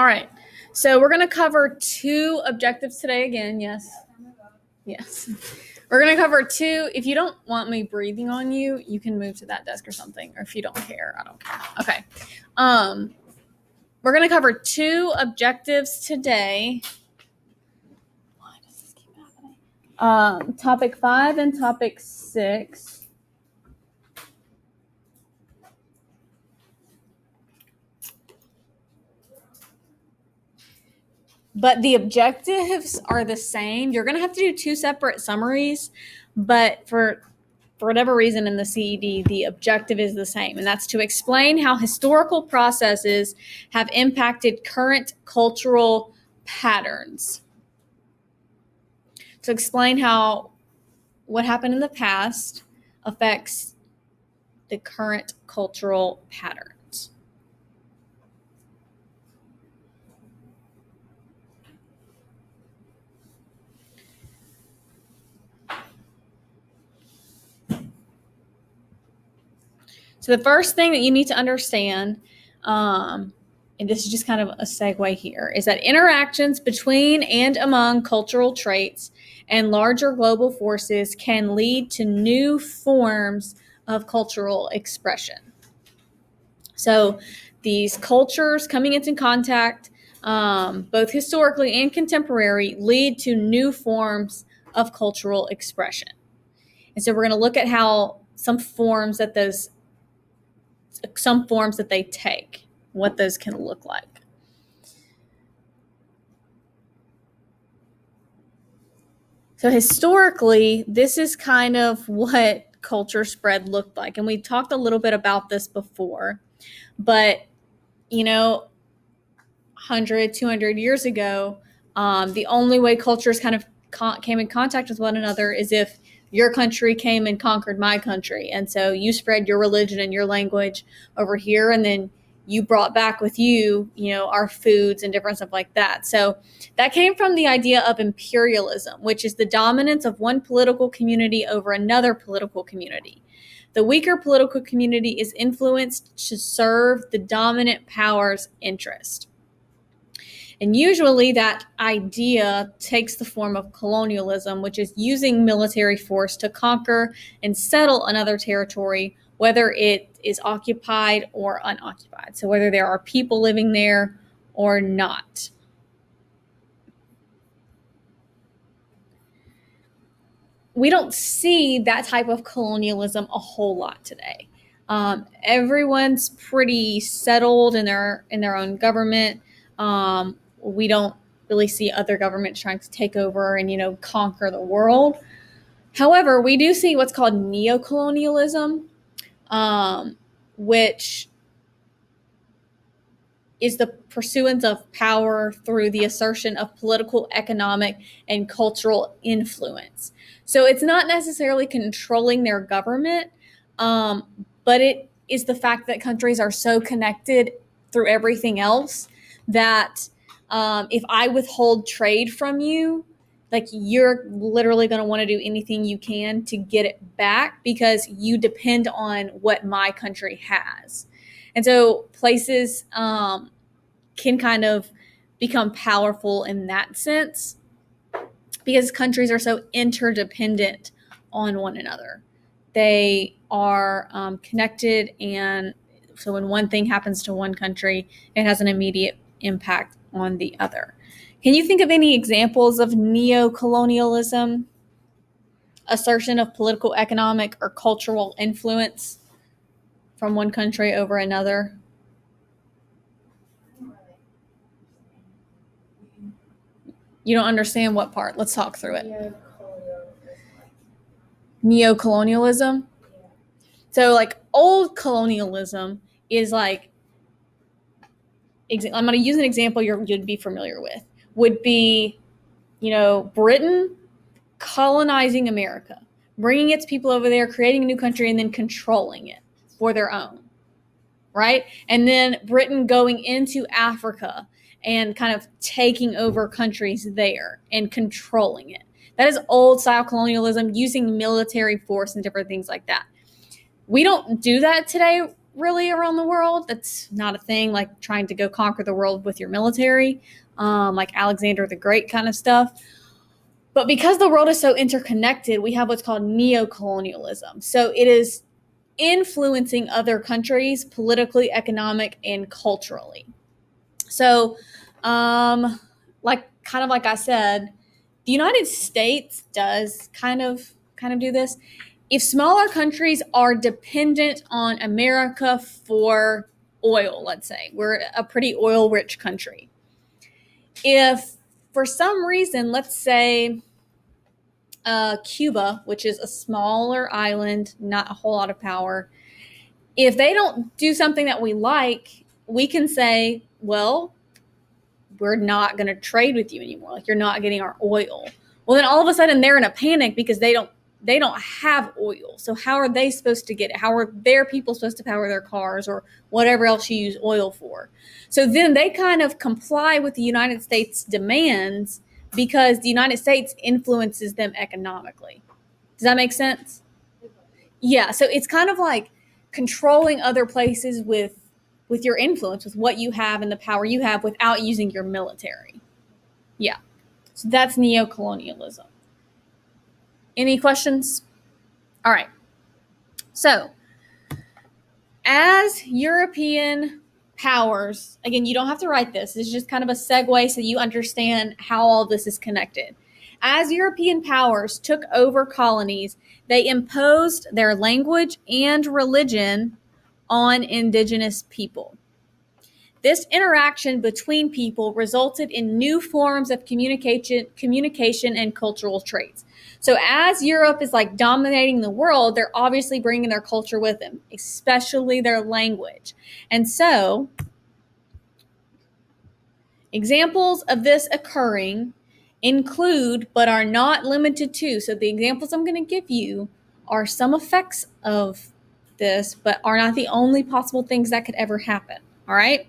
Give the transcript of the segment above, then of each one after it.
All right. So we're going to cover two objectives today again. Yes. Yes. We're going to cover two. If you don't want me breathing on you, you can move to that desk or something. Or if you don't care, I don't care. Okay. We're going to cover two objectives today. Why does this keep happening? Topic 5 and topic 6. But the objectives are the same. You're going to have to do two separate summaries, but for whatever reason in the CED, the objective is the same, and that's to explain how historical processes have impacted current cultural patterns. To explain how what happened in the past affects the current cultural patterns. So the first thing that you need to understand, and this is just kind of a segue here, is that interactions between and among cultural traits and larger global forces can lead to new forms of cultural expression. So these cultures coming into contact, both historically and contemporary, lead to new forms of cultural expression. And so we're going to look at how some forms that they take, what those can look like. So historically, this is kind of what culture spread looked like. And we talked a little bit about this before, but 100, 200 years ago, the only way cultures kind of came in contact with one another is if your country came and conquered my country. And so you spread your religion and your language over here, and then you brought back with you, our foods and different stuff like that. So that came from the idea of imperialism, which is the dominance of one political community over another political community. The weaker political community is influenced to serve the dominant power's interest. And usually that idea takes the form of colonialism, which is using military force to conquer and settle another territory, whether it is occupied or unoccupied. So whether there are people living there or not. We don't see that type of colonialism a whole lot today. Everyone's pretty settled in their own government. We don't really see other governments trying to take over and, conquer the world. However, we do see what's called neocolonialism, which is the pursuance of power through the assertion of political, economic, and cultural influence. So it's not necessarily controlling their government, but it is the fact that countries are so connected through everything else that if I withhold trade from you, you're literally going to want to do anything you can to get it back because you depend on what my country has. And so places can kind of become powerful in that sense because countries are so interdependent on one another. They are connected, and so when one thing happens to one country, it has an immediate impact on the other. Can you think of any examples of neocolonialism? Assertion of political, economic, or cultural influence from one country over another? You don't understand what part? Let's talk through it. Neocolonialism? So old colonialism is I'm going to use an example you'd be familiar with. Would be, Britain colonizing America, bringing its people over there, creating a new country, and then controlling it for their own, right? And then Britain going into Africa and kind of taking over countries there and controlling it. That is old style colonialism, using military force and different things like that. We don't do that today. really around the world. That's not a thing, like trying to go conquer the world with your military, like Alexander the Great kind of stuff. But because the world is so interconnected, we have what's called neocolonialism. So it is influencing other countries politically, economic, and culturally. So, like I said, the United States does kind of do this. If smaller countries are dependent on America for oil, let's say we're a pretty oil rich country. If for some reason, let's say Cuba, which is a smaller island, not a whole lot of power, if they don't do something that we like, we can say, well, we're not going to trade with you anymore. Like, you're not getting our oil. Well, then all of a sudden they're in a panic because they don't have oil. So how are they supposed to get it? How are their people supposed to power their cars or whatever else you use oil for? So then they kind of comply with the United States demands because the United States influences them economically. Does that make sense? Yeah, so it's kind of like controlling other places with your influence, with what you have and the power you have without using your military. Yeah. So that's neocolonialism. Any questions? All right. So, as European powers, again, you don't have to write this. It's just kind of a segue so you understand how all this is connected. As European powers took over colonies, they imposed their language and religion on indigenous people. This interaction between people resulted in new forms of communication and cultural traits. So as Europe is like dominating the world, they're obviously bringing their culture with them, especially their language. And so examples of this occurring include, but are not limited to, so the examples I'm going to give you are some effects of this, but are not the only possible things that could ever happen. All right.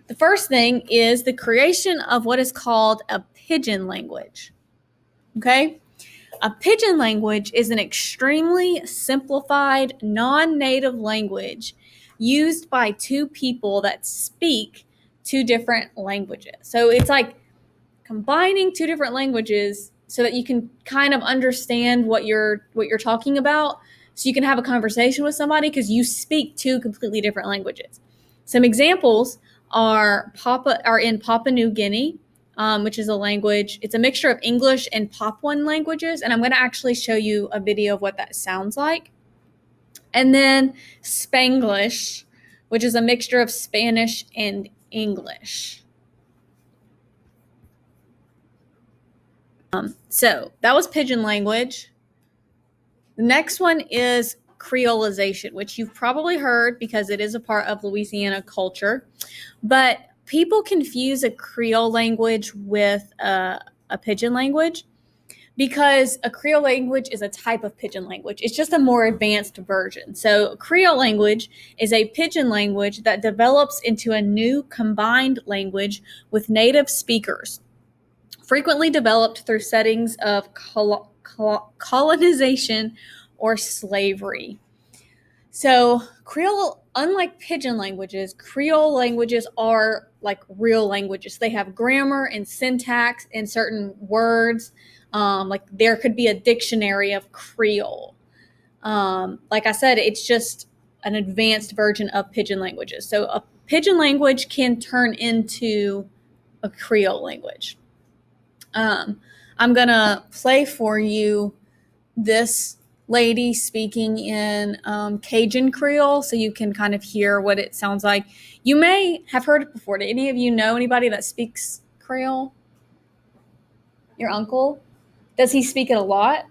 The first thing is the creation of what is called a pidgin language. Okay? A pidgin language is an extremely simplified, non-native language used by two people that speak two different languages. So it's like combining two different languages so that you can kind of understand what you're talking about, so you can have a conversation with somebody because you speak two completely different languages. Some examples are in Papua New Guinea, which is a language. It's a mixture of English and Papuan languages, and I'm going to actually show you a video of what that sounds like. And then Spanglish, which is a mixture of Spanish and English. So that was pidgin language. The next one is Creolization, which you've probably heard because it is a part of Louisiana culture. But people confuse a Creole language with a pidgin language because a Creole language is a type of pidgin language. It's just a more advanced version. So Creole language is a pidgin language that develops into a new combined language with native speakers, frequently developed through settings of colonization or slavery. So Creole, unlike pidgin languages, Creole languages are like real languages. They have grammar and syntax and certain words. Like there could be a dictionary of Creole. Like I said, it's just an advanced version of pidgin languages. So a pidgin language can turn into a Creole language. I'm going to play for you this lady speaking in Cajun Creole so you can kind of hear what it sounds like. You may have heard it before. Do any of you know anybody that speaks Creole? Your uncle? Does he speak it a lot?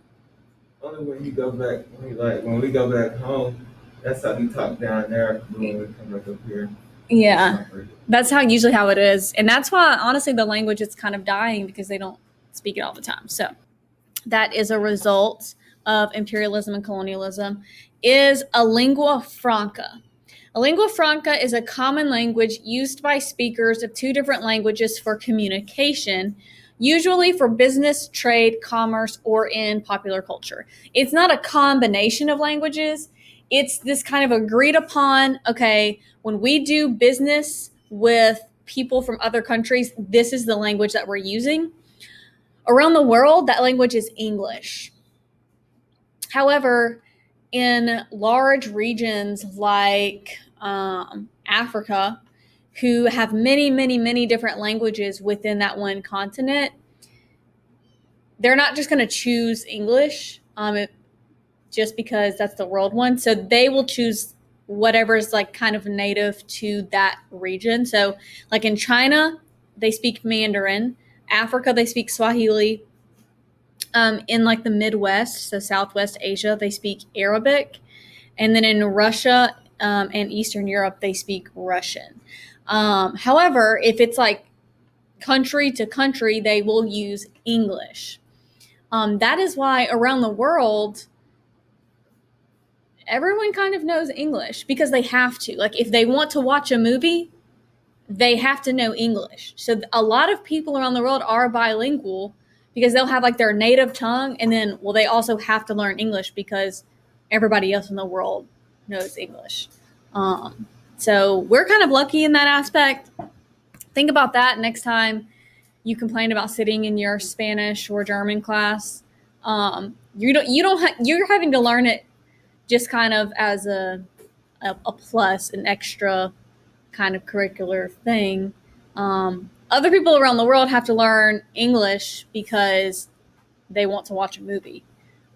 Only when you go back, when we go back home, that's how we talk down there when we come back up here. Yeah, that's usually how it is. And that's why, honestly, the language is kind of dying because they don't speak it all the time. So that is a result of imperialism and colonialism, is a lingua franca. A lingua franca is a common language used by speakers of two different languages for communication, usually for business, trade, commerce, or in popular culture. It's not a combination of languages. it's this kind of agreed upon, okay, when we do business with people from other countries, this is the language that we're using. Around the world, that language is English. However, in large regions like Africa, who have many, many, many different languages within that one continent, they're not just going to choose English just because that's the world one. So they will choose whatever's like kind of native to that region. So like in China, they speak Mandarin. Africa, they speak Swahili. In like the Midwest, so Southwest Asia, they speak Arabic. And then in Russia and Eastern Europe, they speak Russian. However, if it's like country to country, they will use English. That is why around the world, everyone kind of knows English because they have to. Like if they want to watch a movie, they have to know English. So a lot of people around the world are bilingual because they'll have like their native tongue, and then, well, they also have to learn English because everybody else in the world knows English. So we're kind of lucky in that aspect. Think about that next time you complain about sitting in your Spanish or German class. You're having to learn it just kind of as a plus, an extra kind of curricular thing. Other people around the world have to learn English because they want to watch a movie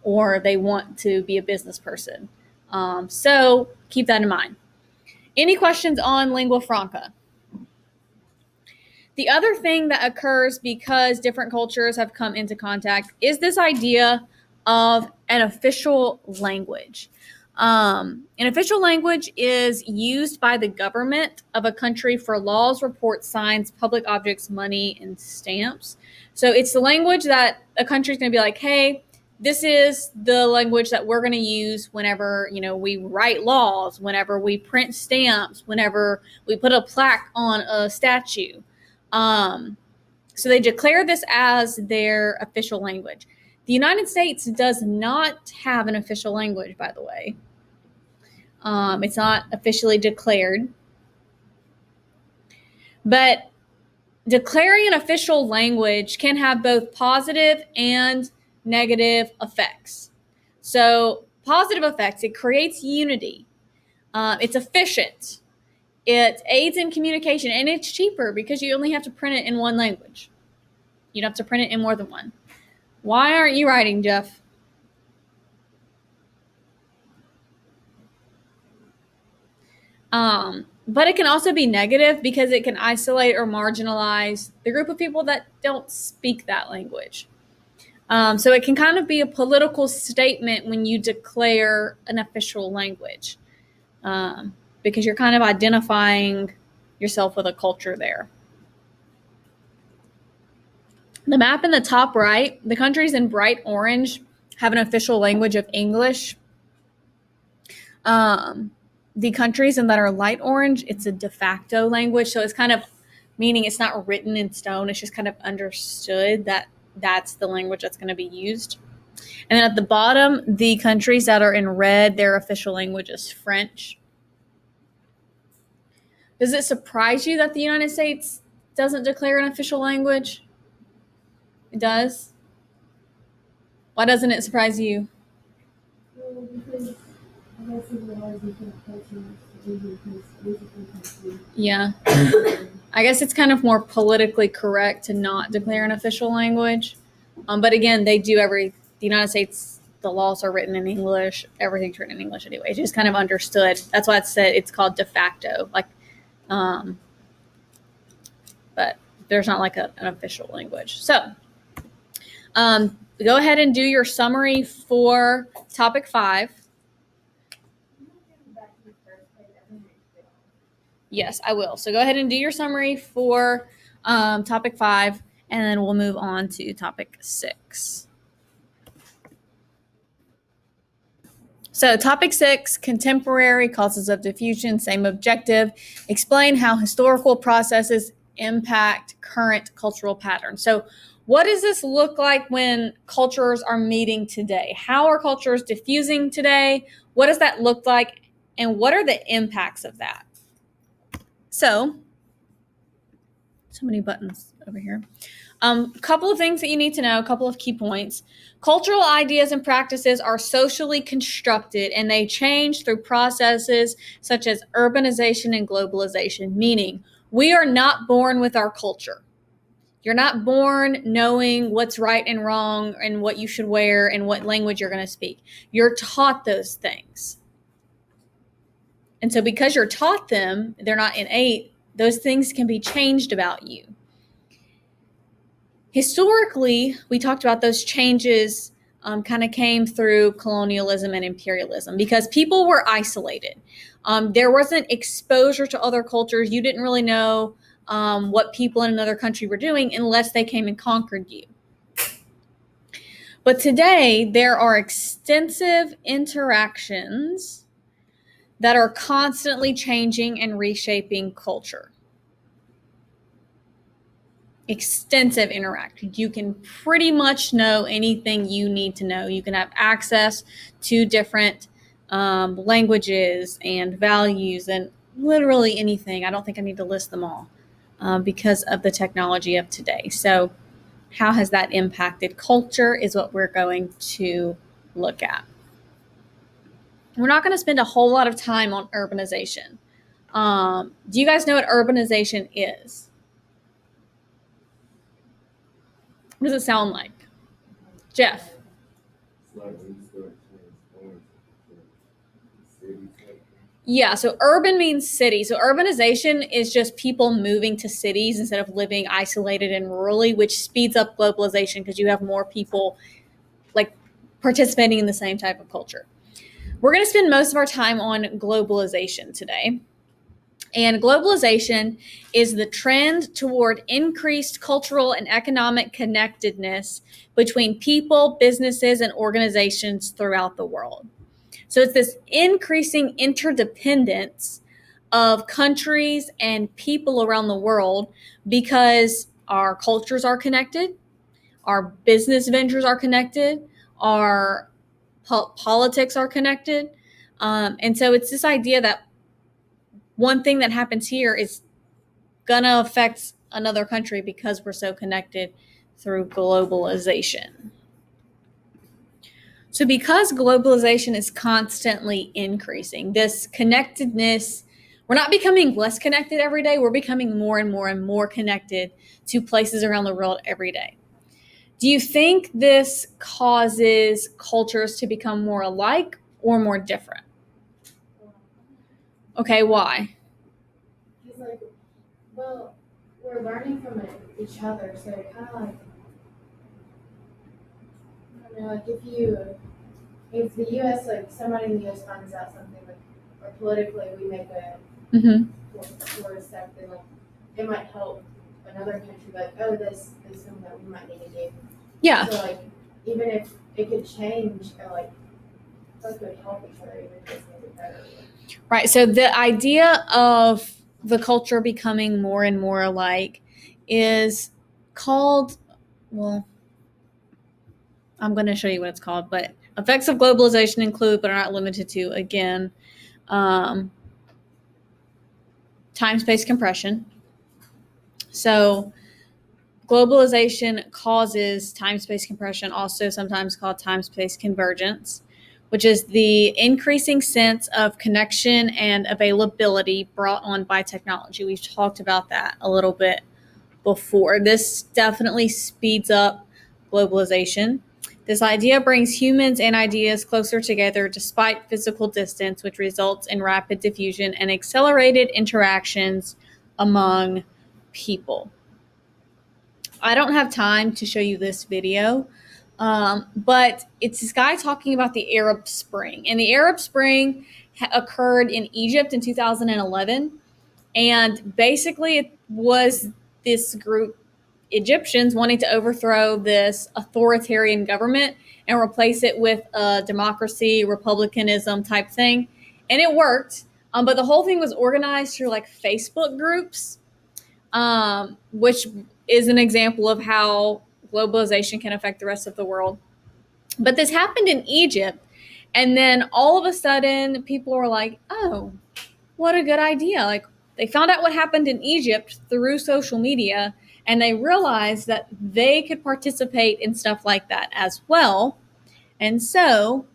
or they want to be a business person. So keep that in mind. Any questions on lingua franca? The other thing that occurs because different cultures have come into contact is this idea of an official language. An official language is used by the government of a country for laws, reports, signs, public objects, money, and stamps. So it's the language that a country is going to be like, hey, this is the language that we're going to use whenever, we write laws, whenever we print stamps, whenever we put a plaque on a statue. So they declare this as their official language. The United States does not have an official language, by the way. It's not officially declared. But declaring an official language can have both positive and negative effects. So positive effects, it creates unity. It's efficient. It aids in communication, and it's cheaper because you only have to print it in one language. You don't have to print it in more than one. Why aren't you writing, Jeff? But it can also be negative because it can isolate or marginalize the group of people that don't speak that language. So it can kind of be a political statement when you declare an official language, because you're kind of identifying yourself with a culture there. The map in the top right, the countries in bright orange have an official language of English. The countries that are light orange, it's a de facto language. So it's kind of meaning it's not written in stone. It's just kind of understood that that's the language that's going to be used. And then at the bottom, the countries that are in red, their official language is French. Does it surprise you that the United States doesn't declare an official language? It does? Why doesn't it surprise you? Well, because I guess there's a lot of different cultures. Yeah. I guess it's kind of more politically correct to not declare an official language. But again, the United States, the laws are written in English. Everything's written in English anyway. It's just kind of understood. That's why it's called de facto. But there's not like an official language. So, go ahead and do your summary for topic 5. Yes, I will. So go ahead and do your summary for topic 5, and then we'll move on to topic 6. So topic 6, contemporary causes of diffusion, same objective. Explain how historical processes impact current cultural patterns. So What does this look like when cultures are meeting today? How are cultures diffusing today? What does that look like? And what are the impacts of that? So many buttons over here. A couple of things that you need to know, a couple of key points. Cultural ideas and practices are socially constructed and they change through processes such as urbanization and globalization, meaning we are not born with our culture. You're not born knowing what's right and wrong and what you should wear and what language you're going to speak. You're taught those things. And so because you're taught them, they're not innate, those things can be changed about you. Historically, we talked about those changes kind of came through colonialism and imperialism because people were isolated. There wasn't exposure to other cultures. You didn't really know what people in another country were doing unless they came and conquered you. But today, there are extensive interactions that are constantly changing and reshaping culture. Extensive interaction. You can pretty much know anything you need to know. You can have access to different languages and values and literally anything. I don't think I need to list them all because of the technology of today. So how has that impacted culture is what we're going to look at. We're not going to spend a whole lot of time on urbanization. Do you guys know what urbanization is? What does it sound like? Jeff? Yeah, so urban means city. So urbanization is just people moving to cities instead of living isolated and rurally, which speeds up globalization because you have more people like participating in the same type of culture. We're going to spend most of our time on globalization today. And globalization is the trend toward increased cultural and economic connectedness between people, businesses, and organizations throughout the world. So it's this increasing interdependence of countries and people around the world because our cultures are connected, our business ventures are connected, our politics are connected. And so it's this idea that one thing that happens here is gonna affect another country because we're so connected through globalization. So because globalization is constantly increasing, this connectedness, we're not becoming less connected every day, we're becoming more and more and more connected to places around the world every day. Do you think this causes cultures to become more alike or more different? Okay, why? He's like, well, we're learning from each other, so it kind of like, I don't know, like if the U.S., like somebody in the U.S. finds out something, like, or politically we make a sort of step, then like it might help another country, like, oh, this is something that we might need to do. Yeah. So like, even if it could change, like it would help each other, even if it's make it better. Right. So the idea of the culture becoming more and more alike is called, well, I'm going to show you what it's called, but effects of globalization include, but are not limited to, again, time-space compression. So globalization causes time-space compression, also sometimes called time-space convergence, which is the increasing sense of connection and availability brought on by technology. We've talked about that a little bit before. This definitely speeds up globalization. This idea brings humans and ideas closer together despite physical distance, which results in rapid diffusion and accelerated interactions among people. I don't have time to show you this video, but it's this guy talking about the Arab Spring. And the Arab Spring occurred in Egypt in 2011. And basically it was this group, Egyptians, wanting to overthrow this authoritarian government and replace it with a democracy, republicanism type thing. And it worked. But the whole thing was organized through like Facebook groups, which is an example of how globalization can affect the rest of the world. But this happened in Egypt. And then all of a sudden, people were like, oh, what a good idea. Like, they found out what happened in Egypt through social media, and they realized that they could participate in stuff like that as well. And so,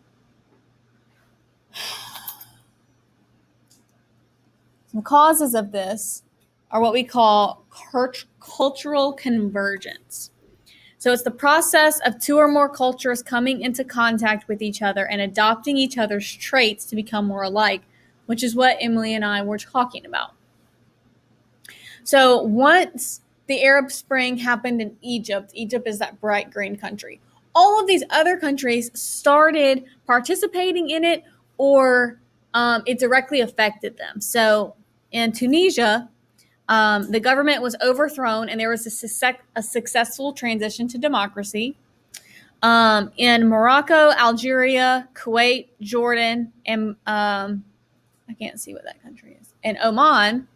some causes of this are what we call cultural convergence. So it's the process of two or more cultures coming into contact with each other and adopting each other's traits to become more alike, which is what Emily and I were talking about. So once the Arab Spring happened in Egypt, Egypt is that bright green country. All of these other countries started participating in it, or it directly affected them. So in Tunisia, the government was overthrown and there was a successful transition to democracy. In Morocco, Algeria, Kuwait, Jordan, and I can't see what that country is, and Oman,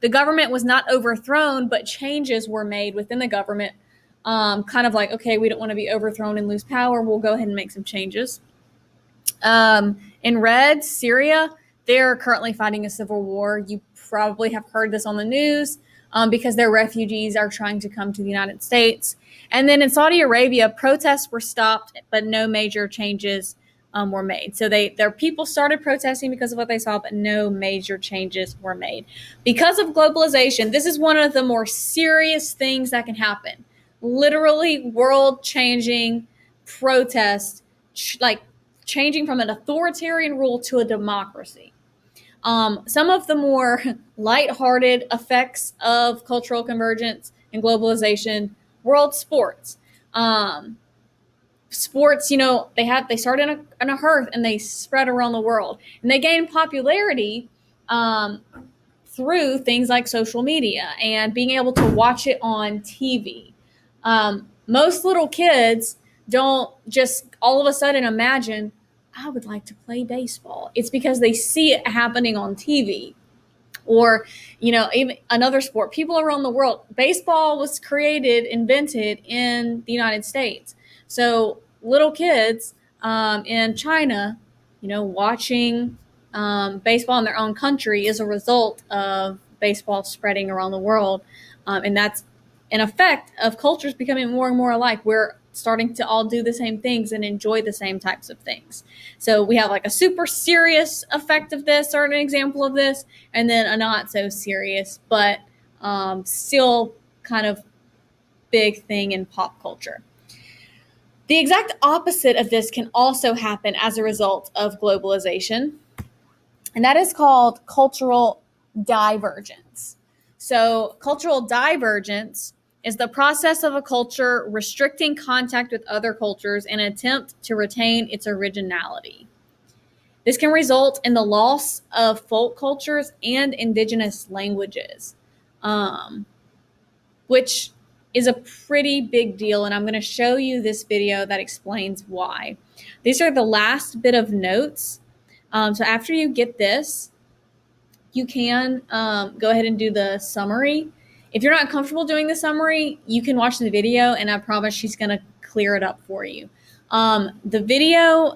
the government was not overthrown, but changes were made within the government. Kind of like, okay, we don't want to be overthrown and lose power. We'll go ahead and make some changes. In red, Syria, they're currently fighting a civil war. You probably have heard this on the news because their refugees are trying to come to the United States. And then in Saudi Arabia, protests were stopped, but no major changes were made. So their people started protesting because of what they saw, but no major changes were made. Because of globalization, this is one of the more serious things that can happen. Literally world-changing protests, like changing from an authoritarian rule to a democracy. Some of the more lighthearted effects of cultural convergence and globalization, world sports. Sports, they started in a hearth and they spread around the world. And they gained popularity through things like social media and being able to watch it on TV. Most little kids don't just all of a sudden imagine, I would like to play baseball. It's because they see it happening on TV. Or, even another sport, people around the world. Baseball was invented in the United States. So little kids in China, watching baseball in their own country is a result of baseball spreading around the world. And that's an effect of cultures becoming more and more alike. We're starting to all do the same things and enjoy the same types of things. So we have like a super serious effect of this, or an example of this, and then a not so serious, but still kind of big thing in pop culture. The exact opposite of this can also happen as a result of globalization, and that is called cultural divergence. So cultural divergence is the process of a culture restricting contact with other cultures in an attempt to retain its originality. This can result in the loss of folk cultures and indigenous languages, which is a pretty big deal, and I'm going to show you this video that explains why. These are the last bit of notes. So after you get this, you can go ahead and do the summary. If you're not comfortable doing the summary, you can watch the video, and I promise she's going to clear it up for you. The video